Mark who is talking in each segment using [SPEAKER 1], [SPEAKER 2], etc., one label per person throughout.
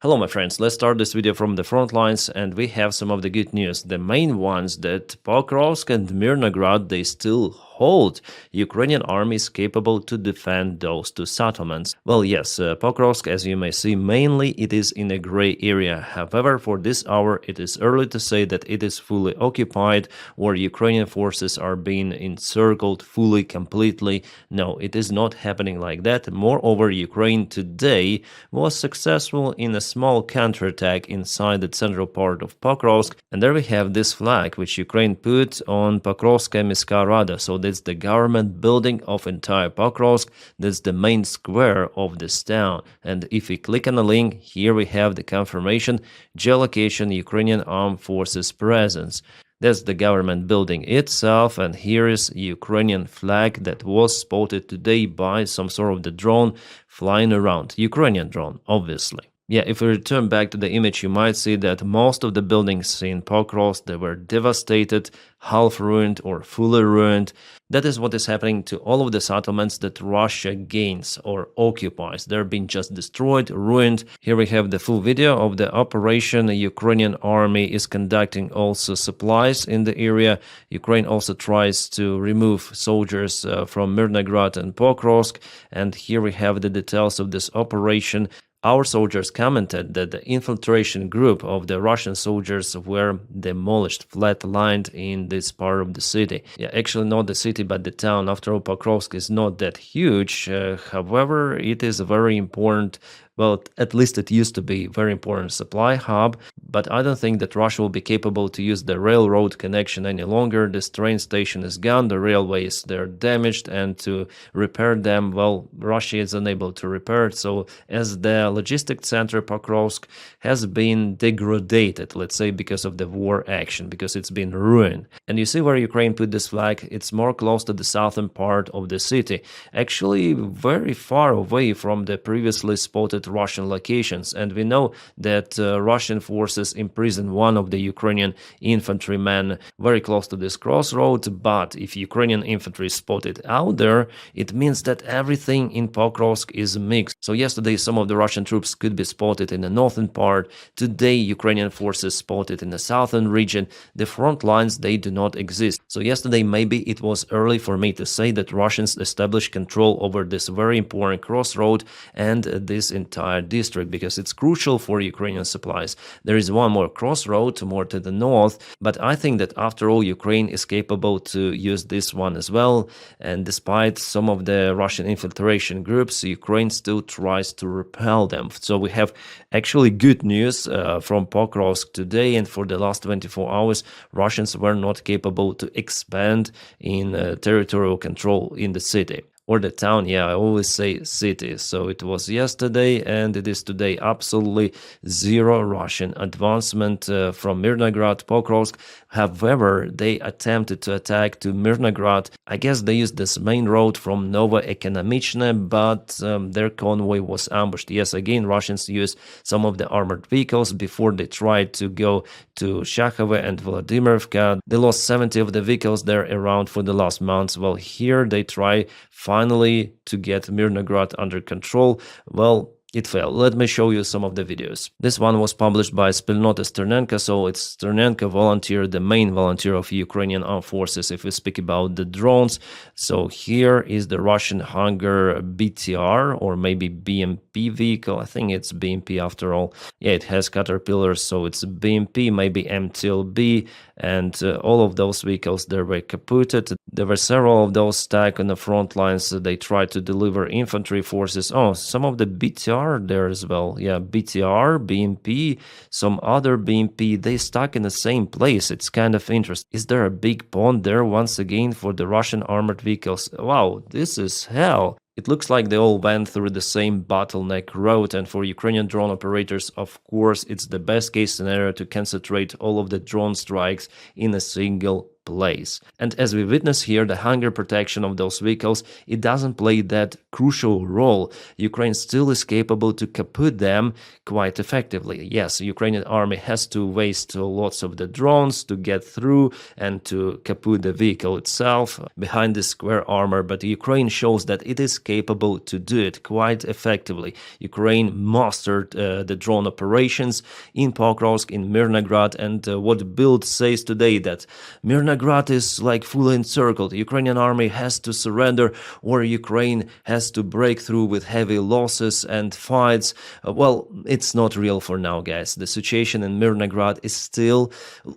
[SPEAKER 1] Hello my friends, let's start this video from the front lines and we have some of the good news. The main ones that Pokrovsk and Mirnograd, they still hold. Ukrainian army is capable to defend those two settlements. Well, yes, Pokrovsk, as you may see, mainly it is in a gray area. However, for this hour, it is early to say that it is fully occupied or Ukrainian forces are being encircled fully, completely. No, it is not happening like that. Moreover, Ukraine today was successful in a small counterattack inside the central part of Pokrovsk. And there we have this flag, which Ukraine put on Pokrovskaya Mieska Rada. So that's the government building of entire Pokrovsk. That's the main square of this town. And if we click on the link, here we have the confirmation, geolocation, Ukrainian Armed Forces presence. That's the government building itself, and here is Ukrainian flag that was spotted today by some sort of the drone flying around. Ukrainian drone, obviously. Yeah, if we return back to the image, you might see that most of the buildings in Pokrovsk, they were devastated, half ruined or fully ruined. That is what is happening to all of the settlements that Russia gains or occupies. They're being just destroyed, ruined. Here we have the full video of the operation. The Ukrainian army is conducting also supplies in the area. Ukraine also tries to remove soldiers from Mirnograd and Pokrovsk. And here we have the details of this operation. Our soldiers commented that the infiltration group of the Russian soldiers were demolished, flat-lined in this part of the city. Yeah, actually not the city, but the town. After all, Pokrovsk is not that huge. However, it is a very important, well, at least it used to be a very important supply hub, but I don't think that Russia will be capable to use the railroad connection any longer. This train station is gone, the railways, they're damaged, and to repair them, well, Russia is unable to repair it. So as the logistic center, Pokrovsk has been degraded, let's say, because of the war action, because it's been ruined. And you see where Ukraine put this flag? It's more close to the southern part of the city, actually very far away from the previously spotted Russian locations. And we know that Russian forces imprisoned one of the Ukrainian infantrymen very close to this crossroad. But if Ukrainian infantry is spotted out there, it means that everything in Pokrovsk is mixed. So yesterday some of the Russian troops could be spotted in the northern part. Today Ukrainian forces spotted in the southern region. The front lines, they do not exist. So yesterday maybe it was early for me to say that Russians established control over this very important crossroad and this entire district, because it's crucial for Ukrainian supplies. There is one more crossroad more to the north, but I think that after all Ukraine is capable to use this one as well. And despite some of the Russian infiltration groups, Ukraine still tries to repel them. So we have actually good news from Pokrovsk today, and for the last 24 hours Russians were not capable to expand in territorial control in the city. Or the town, yeah, I always say city. So it was yesterday and it is today absolutely zero Russian advancement from Mirnograd, Pokrovsk. However, they attempted to attack to Mirnograd. I guess they used this main road from Novoekonomichne, but their convoy was ambushed. Yes, again, Russians used some of the armored vehicles before they tried to go to Shakhove and Vladimirovka. They lost 70 of the vehicles there around for the last months. Well, here they try finally to get Mirnograd under control. Well, it failed. Let me show you some of the videos. This one was published by Spilnota Sternenko, so it's Sternenko volunteer, the main volunteer of Ukrainian armed forces, if we speak about the drones. So here is the Russian Hunger BTR, or maybe BMP vehicle. I think it's BMP after all. Yeah, it has caterpillars, so it's BMP, maybe MTLB, and all of those vehicles, they were caputed. There were several of those stacked on the front lines. They tried to deliver infantry forces. Oh, some of the BTR there as well. Yeah, BTR, BMP, some other BMP, they stuck in the same place. It's kind of interesting. Is there a big pond there once again for the Russian armored vehicles? Wow, this is hell. It looks like they all went through the same bottleneck road, and for Ukrainian drone operators, of course, it's the best case scenario to concentrate all of the drone strikes in a single place. And as we witness here, the hunger protection of those vehicles, it doesn't play that crucial role. Ukraine still is capable to kaput them quite effectively. Yes, Ukrainian army has to waste lots of the drones to get through and to kaput the vehicle itself behind the square armor, but Ukraine shows that it is capable to do it quite effectively. Ukraine mastered the drone operations in Pokrovsk, in Mirnograd, and what Bild says today that Mirnograd is like fully encircled. Ukrainian army has to surrender, or Ukraine has to break through with heavy losses and fights. Well, it's not real for now, guys. The situation in Mirnograd is still,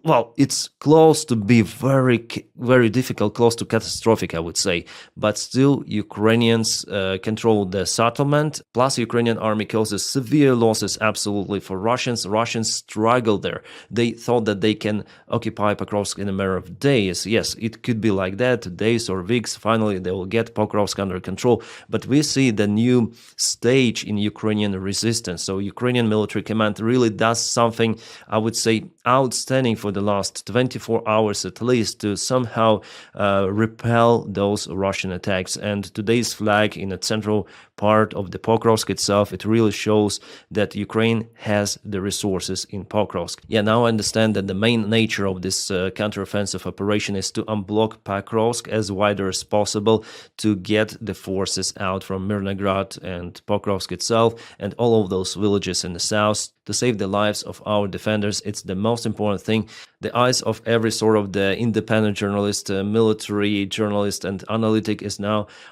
[SPEAKER 1] well, it's close to be very, very difficult, close to catastrophic, I would say. But still, Ukrainians control the settlement. Plus, Ukrainian army causes severe losses, absolutely, for Russians. Russians struggle there. They thought that they can occupy Pokrovsk in a matter of days. Yes, it could be like that, days or weeks. Finally, they will get Pokrovsk under control. But we see the new stage in Ukrainian resistance. So Ukrainian military command really does something, I would say, outstanding for the last 24 hours at least to somehow repel those Russian attacks. And today's flag in the central part of the Pokrovsk itself, it really shows that Ukraine has the resources in Pokrovsk. Yeah, now I understand that the main nature of this counteroffensive operation is to unblock Pokrovsk as wider as possible to get the forces out from Mirnograd and Pokrovsk itself and all of those villages in the south to save the lives of our defenders. It's the most important thing. The eyes of every sort of the independent journalist, military journalist and analytic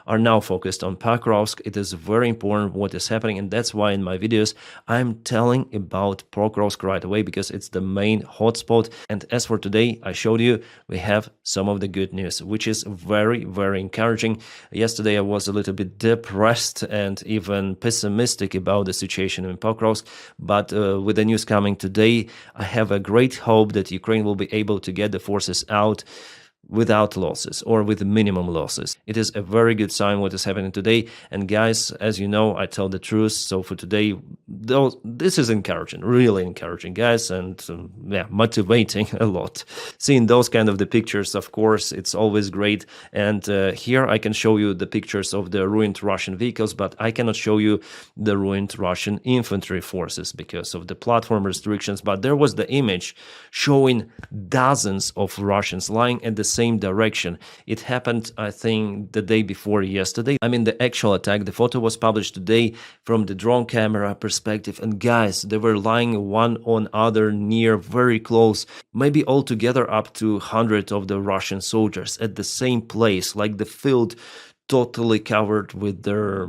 [SPEAKER 1] are now focused on Pokrovsk. It is very important what is happening, and that's why in my videos I'm telling about Pokrovsk right away, because it's the main hotspot. And as for today, I showed you we have some of the good news, which is very, very encouraging. Yesterday I was a little bit depressed and even pessimistic about the situation in Pokrovsk, but with the news coming today, I have a great hope that Ukraine will be able to get the forces out without losses or with minimum losses. It is a very good sign what is happening today. And guys, as you know, I tell the truth. So for today, this is encouraging, really encouraging, guys, and yeah, motivating a lot. Seeing those kind of the pictures, of course, it's always great. And here I can show you the pictures of the ruined Russian vehicles, but I cannot show you the ruined Russian infantry forces because of the platform restrictions. But there was the image showing dozens of Russians lying at the same direction. It happened, I think, the day before yesterday. I mean, the actual attack, the photo was published today from the drone camera perspective. And guys, they were lying one on other near, very close, maybe altogether up to 100 of the Russian soldiers at the same place, like the field totally covered with their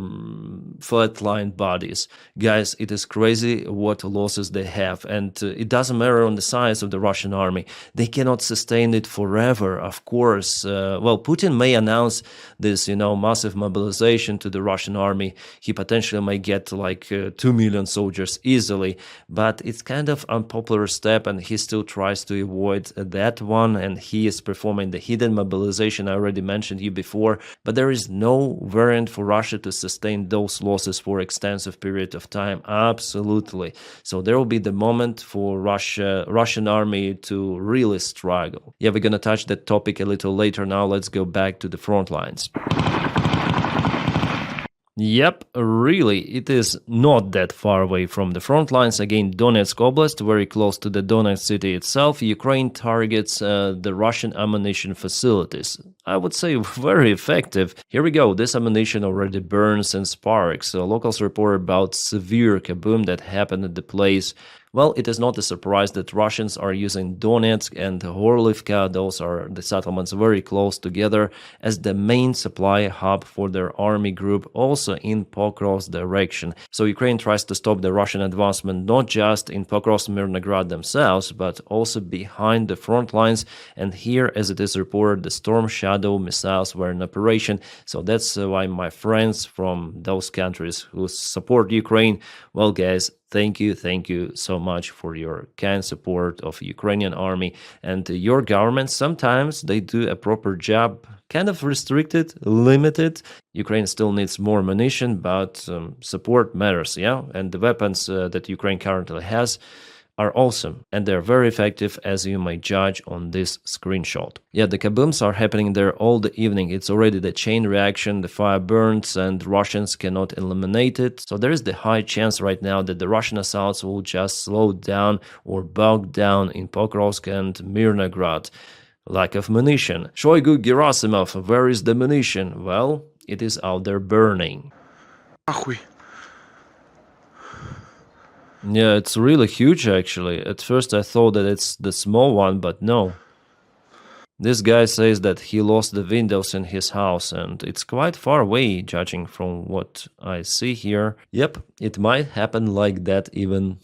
[SPEAKER 1] flatlined bodies. Guys, it is crazy what losses they have, and it doesn't matter on the size of the Russian army. They cannot sustain it forever, of course. Well, Putin may announce this, massive mobilization to the Russian army. He potentially may get like 2 million soldiers easily, but it's kind of unpopular step, and he still tries to avoid that one, and he is performing the hidden mobilization I already mentioned you before, but there is no variant for Russia to sustain those losses for extensive period of time. Absolutely. So there will be the moment for Russian army to really struggle. Yeah, we're gonna touch that topic a little later. Now let's go back to the front lines. Yep, really, it is not that far away from the front lines. Again, Donetsk Oblast, very close to the Donetsk city itself. Ukraine targets the Russian ammunition facilities. I would say very effective. Here we go. This ammunition already burns and sparks. Locals report about severe kaboom that happened at the place. Well, it is not a surprise that Russians are using Donetsk and Horlivka, those are the settlements very close together, as the main supply hub for their army group, also in Pokrovsk direction. So Ukraine tries to stop the Russian advancement not just in Pokrovsk and Mirnograd themselves, but also behind the front lines. And here, as it is reported, the Storm Shadow missiles were in operation. So that's why my friends from those countries who support Ukraine, well, guys, thank you so much for your kind support of Ukrainian army and your government. Sometimes they do a proper job, kind of restricted, limited. Ukraine still needs more ammunition, but support matters, yeah? And the weapons that Ukraine currently has, are awesome, and they're very effective, as you may judge on this screenshot. Yeah, the kabooms are happening there all the evening. It's already the chain reaction, the fire burns, and Russians cannot eliminate it. So there is the high chance right now that the Russian assaults will just slow down or bog down in Pokrovsk and Mirnograd. Lack of munition. Shoigu Gerasimov, where is the munition? Well, it is out there burning.
[SPEAKER 2] Нахуй.
[SPEAKER 1] Yeah, it's really huge actually. At first I thought that it's the small one, but no. This guy says that he lost the windows in his house, and it's quite far away, judging from what I see here. Yep, it might happen like that even.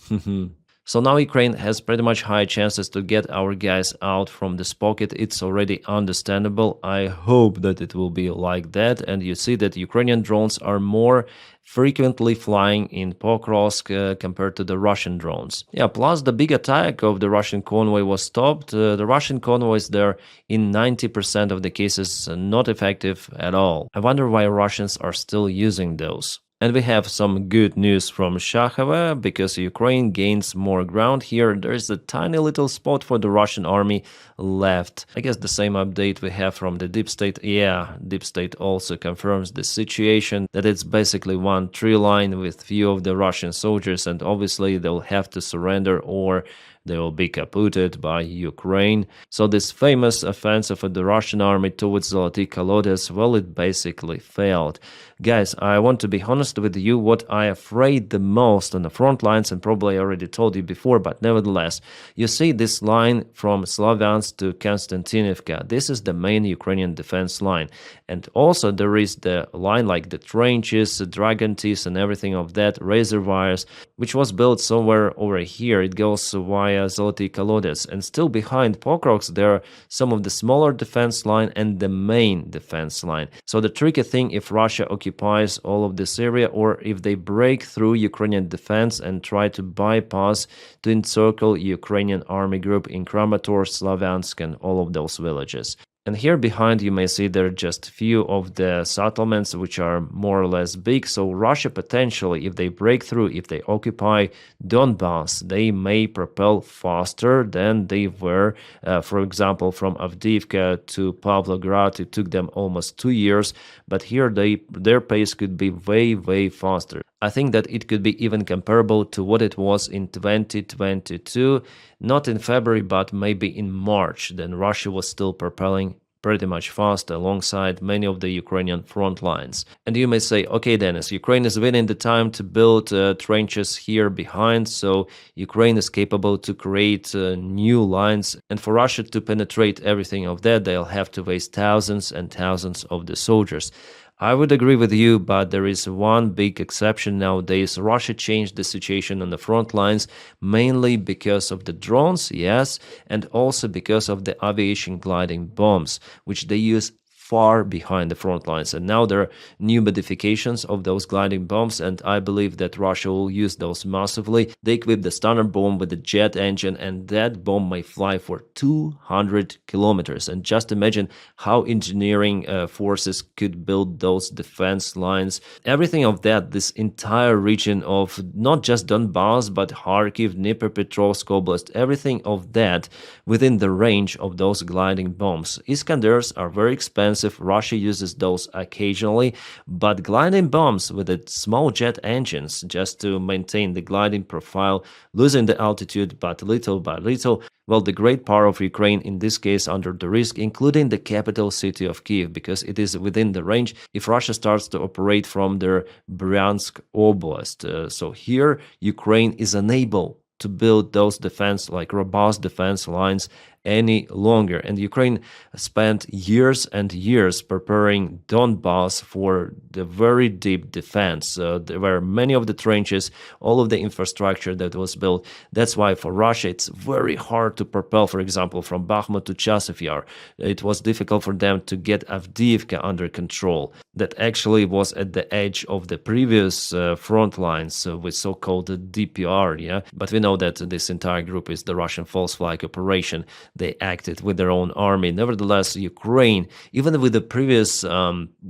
[SPEAKER 1] So now Ukraine has pretty much high chances to get our guys out from this pocket. It's already understandable. I hope that it will be like that. And you see that Ukrainian drones are more frequently flying in Pokrovsk compared to the Russian drones. Yeah, plus the big attack of the Russian convoy was stopped. The Russian convoys there in 90% of the cases not effective at all. I wonder why Russians are still using those. And we have some good news from Shakhova, because Ukraine gains more ground here. There's a tiny little spot for the Russian army left. I guess the same update we have from the Deep State. Yeah, Deep State also confirms the situation, that it's basically one tree line with few of the Russian soldiers, and obviously they'll have to surrender or they will be kaputted by Ukraine. So this famous offensive of the Russian army towards Zoloty Kolodets, well, it basically failed. Guys, I want to be honest with you, what I afraid the most on the front lines, and probably I already told you before, but nevertheless, you see this line from Slavyansk to Konstantinivka. This is the main Ukrainian defense line. And also there is the line like the trenches, the dragon teeth and everything of that, reservoirs, which was built somewhere over here. It goes via Zoloty Kolodets. And still behind Pokrovsk, there are some of the smaller defense line and the main defense line. So the tricky thing, if Russia occupies all of this area, or if they break through Ukrainian defense and try to bypass to encircle Ukrainian army group in Kramatorsk, Slavyansk and all of those villages. And here behind you may see there are just few of the settlements which are more or less big. So Russia potentially, if they break through, if they occupy Donbass, they may propel faster than they were. For example, from Avdiivka to Pavlograd, it took them almost 2 years. But here their pace could be way, way faster. I think that it could be even comparable to what it was in 2022, not in February, but maybe in March. Then Russia was still propelling pretty much fast alongside many of the Ukrainian front lines. And you may say, okay, Dennis, Ukraine is winning the time to build trenches here behind, so Ukraine is capable to create new lines. And for Russia to penetrate everything of that, they'll have to waste thousands and thousands of the soldiers. I would agree with you, but there is one big exception nowadays. Russia changed the situation on the front lines, mainly because of the drones, yes, and also because of the aviation gliding bombs, which they use far behind the front lines. And now there are new modifications of those gliding bombs, and I believe that Russia will use those massively. They equip the Stunner bomb with a jet engine, and that bomb may fly for 200 kilometers. And just imagine how engineering forces could build those defense lines. Everything of that, this entire region of not just Donbass, but Kharkiv, Dnipropetrovsk Oblast, everything of that within the range of those gliding bombs. Iskanders are very expensive. Russia uses those occasionally, but gliding bombs with the small jet engines just to maintain the gliding profile, losing the altitude, but little by little. Well, the great power of Ukraine in this case under the risk, including the capital city of Kiev, because it is within the range if Russia starts to operate from their Bryansk Oblast. So here Ukraine is unable to build those defense, like robust defense lines any longer. And Ukraine spent years and years preparing Donbass for the very deep defense. There were many of the trenches, all of the infrastructure that was built. That's why for Russia it's very hard to propel, for example, from Bakhmut to Chasiv Yar. It was difficult for them to get Avdiivka under control. That actually was at the edge of the previous front lines with so-called DPR, yeah? But we know that this entire group is the Russian false flag operation. they acted with their own army. Nevertheless, Ukraine, even with the previous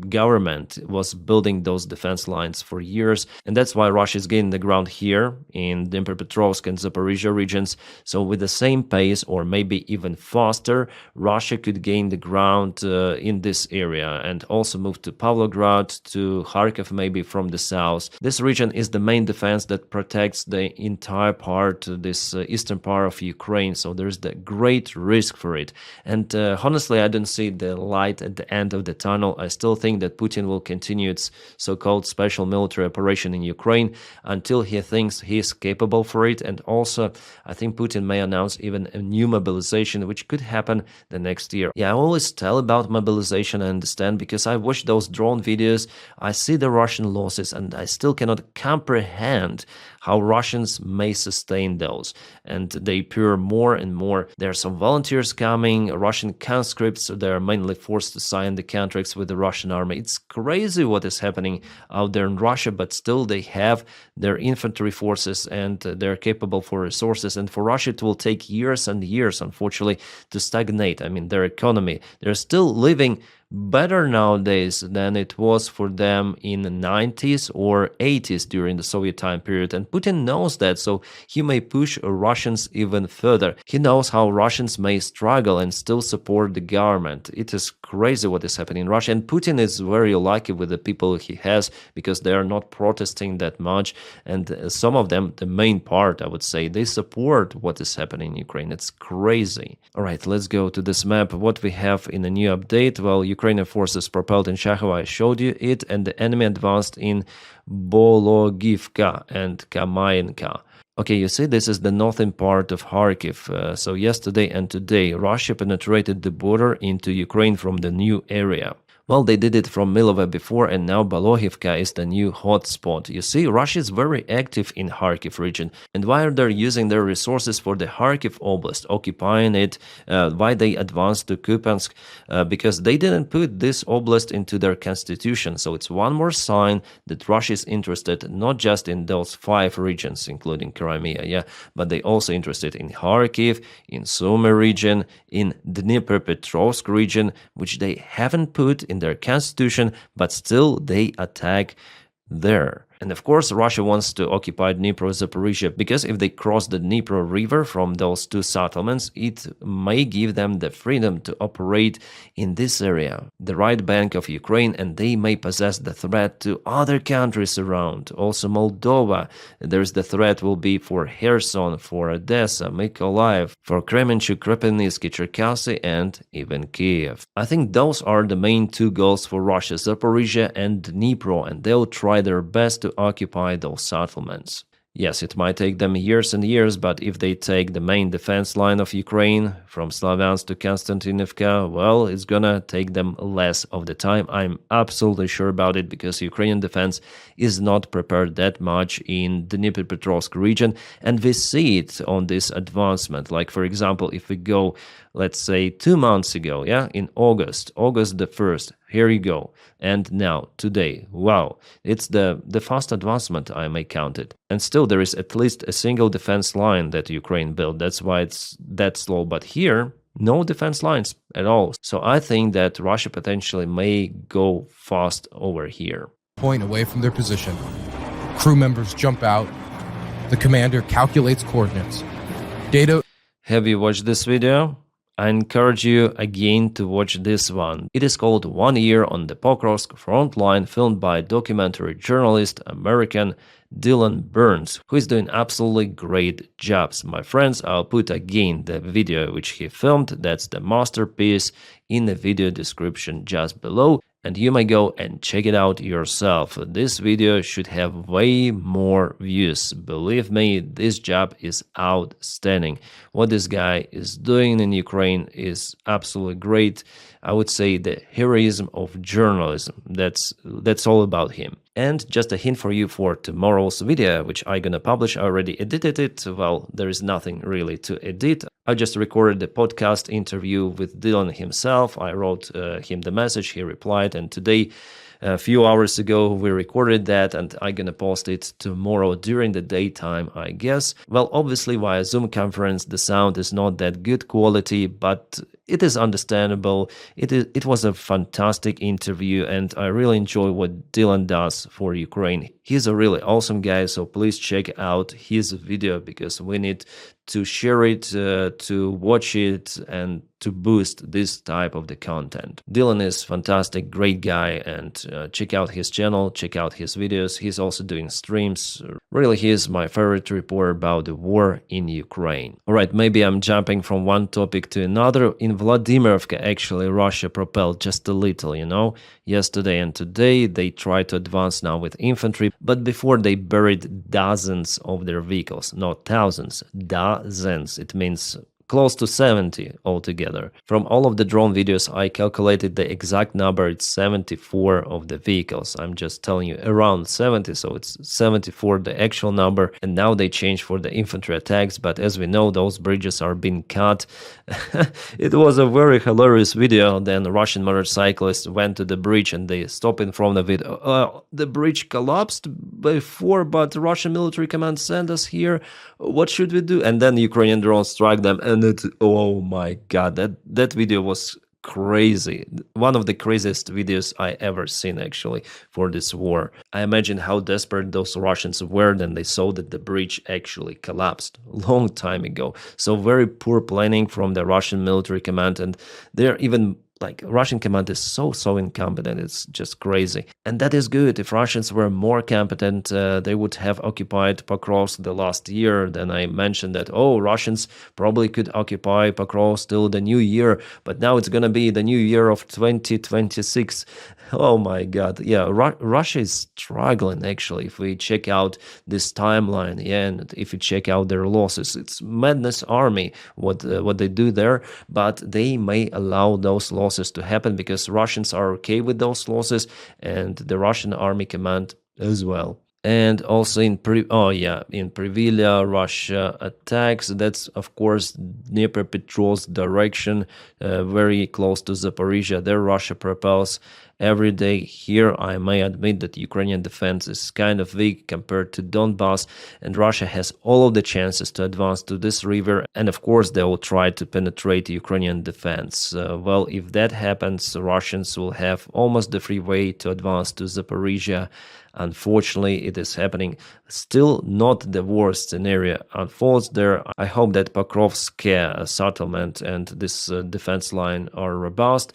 [SPEAKER 1] government, was building those defense lines for years, and that's why Russia is gaining the ground here in Dnipropetrovsk and Zaporizhia regions. So with the same pace, or maybe even faster, Russia could gain the ground in this area and also move to Pavlograd, to Kharkiv, maybe from the south. This region is the main defense that protects the entire part, this eastern part of Ukraine, so there's the great risk for it. And honestly, I don't see the light at the end of the tunnel. I still think that Putin will continue its so-called special military operation in Ukraine until he thinks he is capable for it. And also, I think Putin may announce even a new mobilization, which could happen the next year. Yeah, I always tell about mobilization, I understand, because I watched those drone videos, I see the Russian losses, and I still cannot comprehend how Russians may sustain those. And they appear more and more. There are some volunteers coming, Russian conscripts, they are mainly forced to sign the contracts with the Russian army. It's crazy what is happening out there in Russia, but still they have their infantry forces and they're capable for resources. And for Russia, it will take years and years, unfortunately, to stagnate. I mean, their economy, they're still living better nowadays than it was for them in the 90s or 80s during the Soviet time period. And Putin knows that, so he may push Russians even further. He knows how Russians may struggle and still support the government. It is crazy what is happening in Russia. And Putin is very lucky with the people he has, because they are not protesting that much. And some of them, the main part, I would say, they support what is happening in Ukraine. It's crazy. All right, let's go to this map. What we have in a new update? Well, Ukrainian forces propelled in Shakhova, I showed you it, and the enemy advanced in Bologivka and Kamainka. Okay, you see, this is the northern part of Kharkiv. So yesterday and today, Russia penetrated the border into Ukraine from the new area. Well, they did it from Milova before, and now Bologivka is the new hotspot. You see, Russia is very active in Kharkiv region. And why are they using their resources for the Kharkiv Oblast, occupying it? Why they advanced to Kupiansk? Because they didn't put this oblast into their constitution. So it's one more sign that Russia is interested not just in those 5 regions, including Crimea, yeah, but they also interested in Kharkiv, in Sumy region, in Dnipropetrovsk region, which they haven't put in their constitution, but still they attack there. And of course, Russia wants to occupy Dnipro, Zaporizhia, because if they cross the Dnipro River from those 2 settlements, it may give them the freedom to operate in this area, the right bank of Ukraine, and they may possess the threat to other countries around. Also Moldova, there's the threat will be for Kherson, for Odessa, Mykolaiv, for Kremenchuk, Kropyvnytsky, Cherkasy, and even Kiev. I think those are the main 2 goals for Russia, Zaporizhia and Dnipro, and they'll try their best to occupy those settlements. Yes, it might take them years and years, but if they take the main defense line of Ukraine from Slavyansk to Konstantinivka, well, it's gonna take them less of the time. I'm absolutely sure about it, because Ukrainian defense is not prepared that much in the Dnipropetrovsk region, and we see it on this advancement. Like, for example, if we go, let's say 2 months ago, yeah, in August the 1st, here you go. And now, today, wow, it's the fast advancement, I may count it. And still there is at least a single defense line that Ukraine built. That's why it's that slow. But here, no defense lines at all. So I think that Russia potentially may go fast over here.
[SPEAKER 2] Point away from their position. Crew members jump out. The commander calculates coordinates. Data.
[SPEAKER 1] Have you watched this video? I encourage you again to watch this one. It is called 1 Year on the Pokrovsk Front Line, filmed by documentary journalist American Dylan Burns, who is doing absolutely great jobs. My friends, I'll put again the video which he filmed. That's the masterpiece in the video description just below, and you may go and check it out yourself. This video should have way more views. Believe me, this job is outstanding. What this guy is doing in Ukraine is absolutely great. I would say the heroism of journalism. That's all about him. And just a hint for you for tomorrow's video, which I'm gonna publish. I already edited it. Well, there is nothing really to edit. I just recorded the podcast interview with Dylan himself. I wrote him the message, he replied, and today A few hours ago we recorded that, and I'm gonna post it tomorrow during the daytime, I guess. Well, obviously via Zoom conference the sound is not that good quality, but it is understandable. It was a fantastic interview, and I really enjoy what Dylan does for Ukraine. He's a really awesome guy, so please check out his video because we need to share it, to watch it, and to boost this type of the content. Dylan is fantastic, great guy, and check out his channel, check out his videos. He's also doing streams. Really, he is my favorite reporter about the war in Ukraine. Alright, maybe I'm jumping from one topic to another. In Vladimirivka, actually, Russia propelled just a little, you know. Yesterday and today, they tried to advance now with infantry, but before they buried dozens of their vehicles, not thousands, dozens. It means close to 70 altogether. From all of the drone videos, I calculated the exact number. It's 74 of the vehicles. I'm just telling you around 70, so it's 74 the actual number. And now they changed for the infantry attacks, but as we know, those bridges are being cut. It was a very hilarious video. Then Russian motorcyclists went to the bridge and they stopped in front of it. The bridge collapsed before, but Russian military command sent us here. What should we do? And then Ukrainian drones struck them, and oh my god, that video was crazy. One of the craziest videos I ever seen actually for this war. I imagine how desperate those Russians were when they saw that the bridge actually collapsed long time ago. So very poor planning from the Russian military command, and they're even like Russian command is so incompetent. It's just crazy. And that is good. If Russians were more competent, they would have occupied Pokrovsk the last year. Then I mentioned that, oh, Russians probably could occupy Pokrovsk till the new year, but now it's gonna be the new year of 2026. Oh my god. Yeah, Russia is struggling actually. If we check out this timeline, yeah, and if you check out their losses, it's madness army what they do there, but they may allow those losses to happen because Russians are okay with those losses, and the Russian army command as well. And also in Privilia, Russia attacks. That's of course Dnipropetrovsk direction, very close to Zaporizhia. There Russia propels every day. Here I may admit that Ukrainian defense is kind of weak compared to Donbass, and Russia has all of the chances to advance to this river, and of course they will try to penetrate Ukrainian defense. Well, if that happens, Russians will have almost the free way to advance to Zaporizhia. Unfortunately, it is happening. Still not the worst scenario unfolds there. I hope that Pokrovsk settlement and this defense line are robust.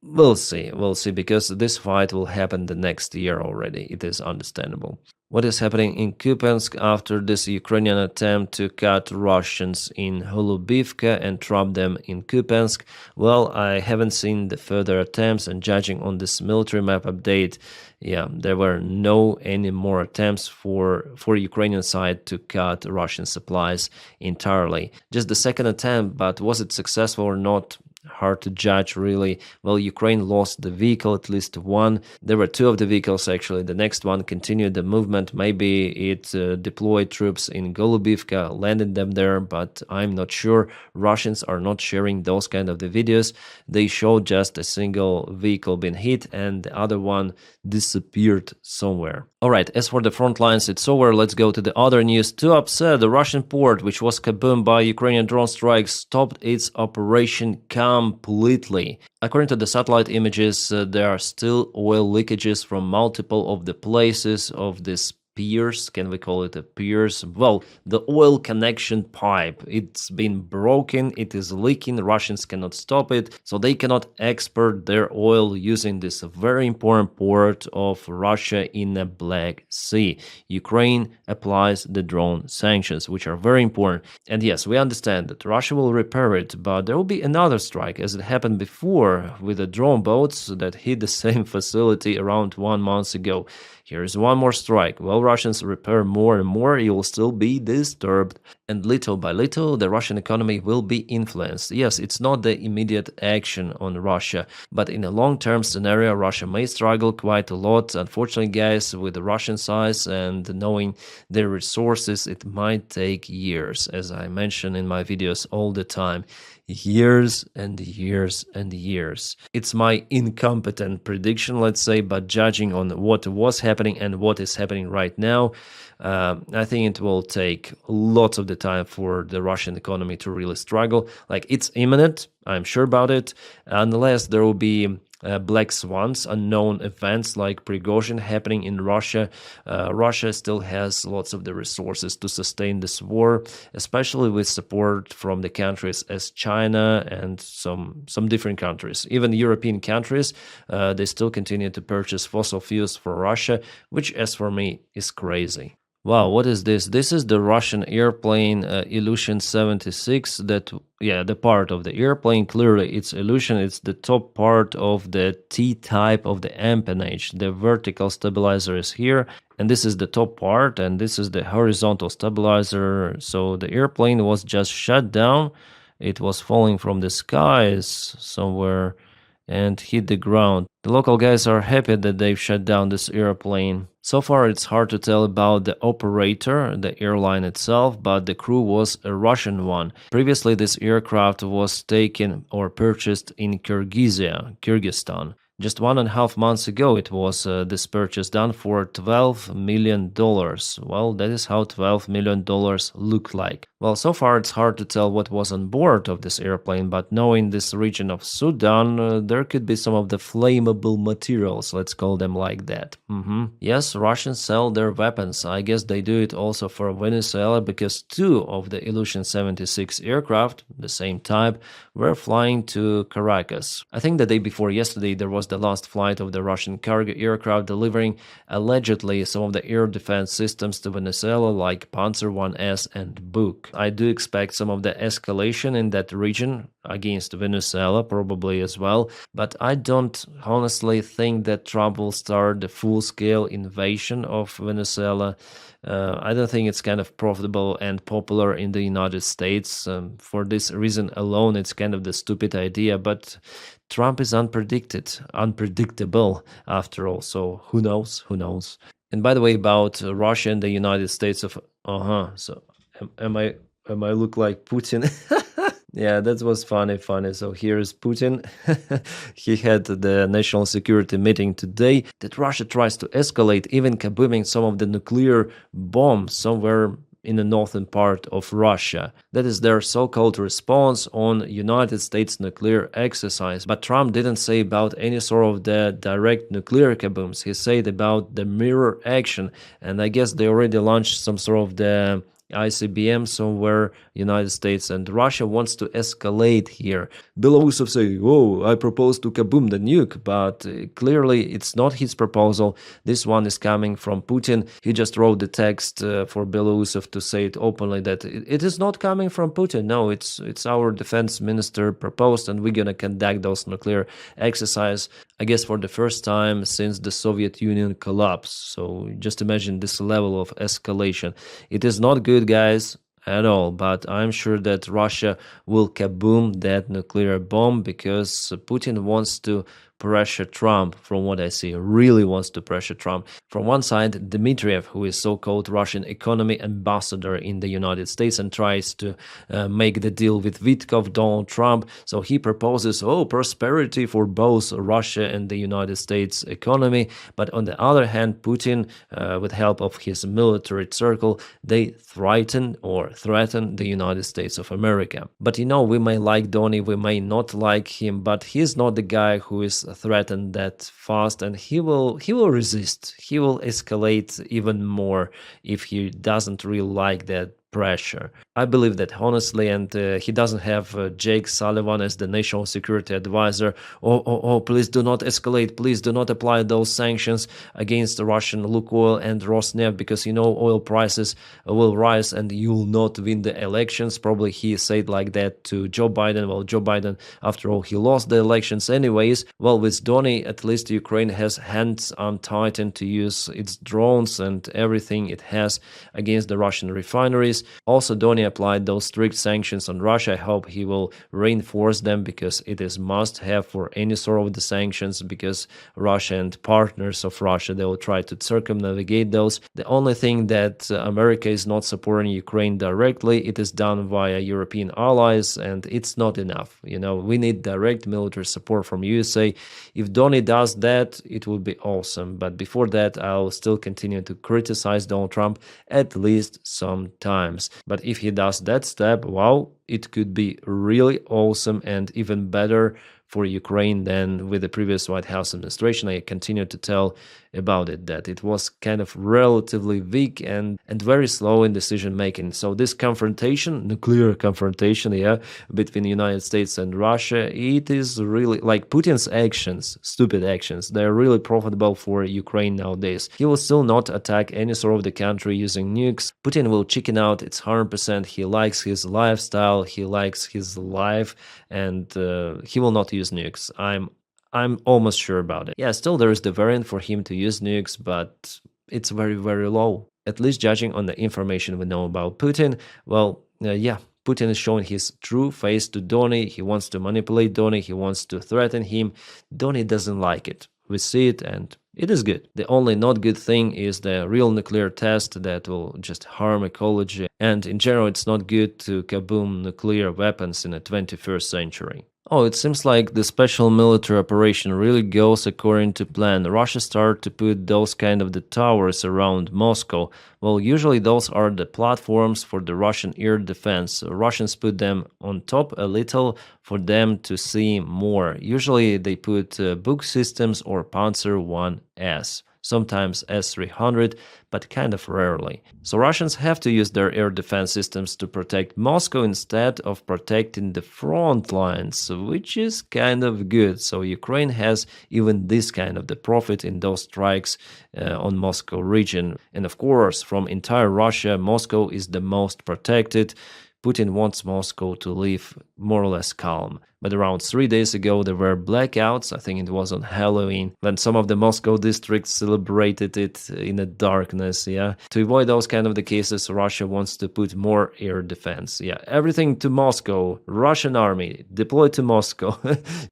[SPEAKER 1] We'll see, because this fight will happen the next year already. It is understandable. What is happening in Kupiansk after this Ukrainian attempt to cut Russians in Holubivka and trap them in Kupiansk? Well, I haven't seen the further attempts, and judging on this military map update, yeah, there were no any more attempts for Ukrainian side to cut Russian supplies entirely. Just the second attempt, but was it successful or not? Hard to judge, really. Well, Ukraine lost the vehicle, at least one. There were two of the vehicles, actually. The next one continued the movement. Maybe it deployed troops in Golubivka, landed them there, but I'm not sure. Russians are not sharing those kind of the videos. They show just a single vehicle being hit, and the other one disappeared somewhere. Alright, as for the front lines, it's over. Let's go to the other news. To upset, the Russian port, which was kaboomed by Ukrainian drone strikes, stopped its operation completely. According to the satellite images, there are still oil leakages from multiple of the places of this piers. Can we call it a piers? Well, the oil connection pipe, it's been broken, it is leaking. Russians cannot stop it, so they cannot export their oil using this very important port of Russia in the Black Sea. Ukraine applies the drone sanctions, which are very important. And yes, we understand that Russia will repair it, but there will be another strike, as it happened before with the drone boats that hit the same facility around 1 month ago. Here's one more strike. While Russians repair more and more, you will still be disturbed. And little by little, the Russian economy will be influenced. Yes, it's not the immediate action on Russia, but in a long-term scenario, Russia may struggle quite a lot. Unfortunately, guys, with the Russian size and knowing their resources, it might take years, as I mention in my videos all the time. Years and years and years. It's my incompetent prediction, let's say, but judging on what was happening and what is happening right now, I think it will take lots of the time for the Russian economy to really struggle. Like, it's imminent, I'm sure about it, unless there will be black swans, unknown events like Prigozhin happening in Russia. Russia still has lots of the resources to sustain this war, especially with support from the countries as China and some different countries. Even European countries, they still continue to purchase fossil fuels for Russia, which, as for me, is crazy. Wow, what is this? This is the Russian airplane Ilyushin 76. The part of the airplane, clearly it's Ilyushin. It's the top part of the T-type of the empennage. The vertical stabilizer is here, and this is the top part, and this is the horizontal stabilizer. So the airplane was just shut down. It was falling from the skies somewhere and hit the ground. The local guys are happy that they've shut down this airplane. So far, it's hard to tell about the operator, the airline itself, but the crew was a Russian one. Previously, this aircraft was taken or purchased in Kyrgyzstan. Just 1.5 months ago, it was this purchase done for $12 million. Well, that is how $12 million look like. Well, so far it's hard to tell what was on board of this airplane, but knowing this region of Sudan, there could be some of the flammable materials, let's call them like that. Yes, Russians sell their weapons. I guess they do it also for Venezuela, because 2 of the Ilyushin 76 aircraft, the same type, were flying to Caracas. I think the day before yesterday there was the last flight of the Russian cargo aircraft delivering allegedly some of the air defense systems to Venezuela like Panzer 1S and Buk. I do expect some of the escalation in that region against Venezuela probably as well, but I don't honestly think that Trump will start the full-scale invasion of Venezuela. I don't think it's kind of profitable and popular in the United States. For this reason alone, it's kind of the stupid idea, but Trump is unpredictable after all, so who knows, who knows. And by the way, about Russia and the United States of, so am I look like Putin? Yeah, that was funny. So here's Putin. He had the national security meeting today that Russia tries to escalate, even kabooming some of the nuclear bombs somewhere in the northern part of Russia. That is their so-called response on United States nuclear exercise. But Trump didn't say about any sort of the direct nuclear kabooms. He said about the mirror action, and I guess they already launched some sort of the ICBM somewhere, United States and Russia wants to escalate here. Belousov say, oh, I propose to kaboom the nuke, but clearly it's not his proposal. This one is coming from Putin. He just wrote the text for Belousov to say it openly that it is not coming from Putin. No, it's our defense minister proposed, and we're gonna conduct those nuclear exercises, I guess, for the first time since the Soviet Union collapsed. So just imagine this level of escalation. It is not good, guys, at all, but I'm sure that Russia will kaboom that nuclear bomb because Putin wants to pressure Trump, from what I see, really wants to pressure Trump. From one side, Dmitriev, who is so-called Russian economy ambassador in the United States and tries to make the deal with Vitkov, Donald Trump. So he proposes, prosperity for both Russia and the United States economy. But on the other hand, Putin, with help of his military circle, they threaten the United States of America. But we may like Donny, we may not like him, but he's not the guy who is threatened that fast, and he will resist. He will escalate even more if he doesn't really like that pressure. I believe that honestly, and he doesn't have Jake Sullivan as the national security advisor. Oh, please do not escalate. Please do not apply those sanctions against the Russian Lukoil and Rosneft because, oil prices will rise and you will not win the elections. Probably he said like that to Joe Biden. Well, Joe Biden, after all, he lost the elections anyways. Well, with Donny, at least Ukraine has hands untightened to use its drones and everything it has against the Russian refineries. Also, Donny applied those strict sanctions on Russia. I hope he will reinforce them because it is must-have for any sort of the sanctions, because Russia and partners of Russia, they will try to circumnavigate those. The only thing that America is not supporting Ukraine directly, it is done via European allies, and it's not enough. We need direct military support from USA. If Donny does that, it would be awesome. But before that, I'll still continue to criticize Donald Trump at least sometimes. But if he does that step, wow, it could be really awesome and even better for Ukraine than with the previous White House administration. I continue to tell about it, that it was kind of relatively weak and very slow in decision making. So this confrontation, nuclear confrontation, between the United States and Russia, it is really like Putin's actions, stupid actions. They're really profitable for Ukraine nowadays. He will still not attack any sort of the country using nukes. Putin will chicken out, it's 100%. He likes his lifestyle, he likes his life, and he will not use nukes. I'm almost sure about it. Yeah, still there is the variant for him to use nukes, but it's very, very low. At least judging on the information we know about Putin, well, Putin is showing his true face to Donny. He wants to manipulate Donny. He wants to threaten him. Donny doesn't like it. We see it, and it is good. The only not good thing is the real nuclear test that will just harm ecology. And in general, it's not good to kaboom nuclear weapons in the 21st century. Oh, it seems like the special military operation really goes according to plan. Russia started to put those kind of the towers around Moscow. Well, usually those are the platforms for the Russian air defense. Russians put them on top a little for them to see more. Usually they put Buk systems or Panzer 1S. Sometimes S-300, but kind of rarely. So Russians have to use their air defense systems to protect Moscow instead of protecting the front lines, which is kind of good. So Ukraine has even this kind of the profit in those strikes on Moscow region. And of course, from entire Russia, Moscow is the most protected. Putin wants Moscow to live more or less calm. But around 3 days ago, there were blackouts. I think it was on Halloween, when some of the Moscow districts celebrated it in the darkness, To avoid those kind of the cases, Russia wants to put more air defense. Everything to Moscow. Russian army, deployed to Moscow.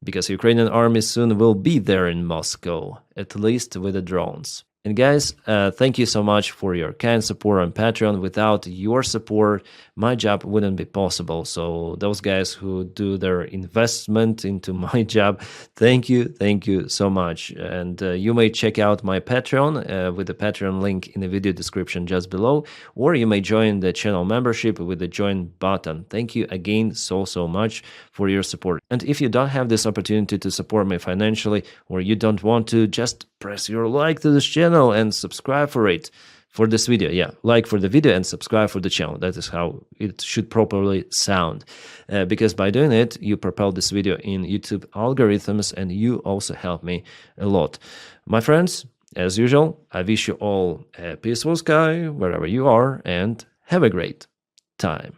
[SPEAKER 1] Because Ukrainian army soon will be there in Moscow, at least with the drones. And guys, thank you so much for your kind support on Patreon. Without your support, my job wouldn't be possible. So those guys who do their investment into my job, thank you so much. And you may check out my Patreon with the Patreon link in the video description just below, or you may join the channel membership with the join button. Thank you again so much for your support. And if you don't have this opportunity to support me financially, or you don't want to, just press your like to this channel and subscribe for it. For this video, like for the video and subscribe for the channel. That is how it should properly sound. Because by doing it, you propel this video in YouTube algorithms, and you also help me a lot. My friends, as usual, I wish you all a peaceful sky wherever you are, and have a great time.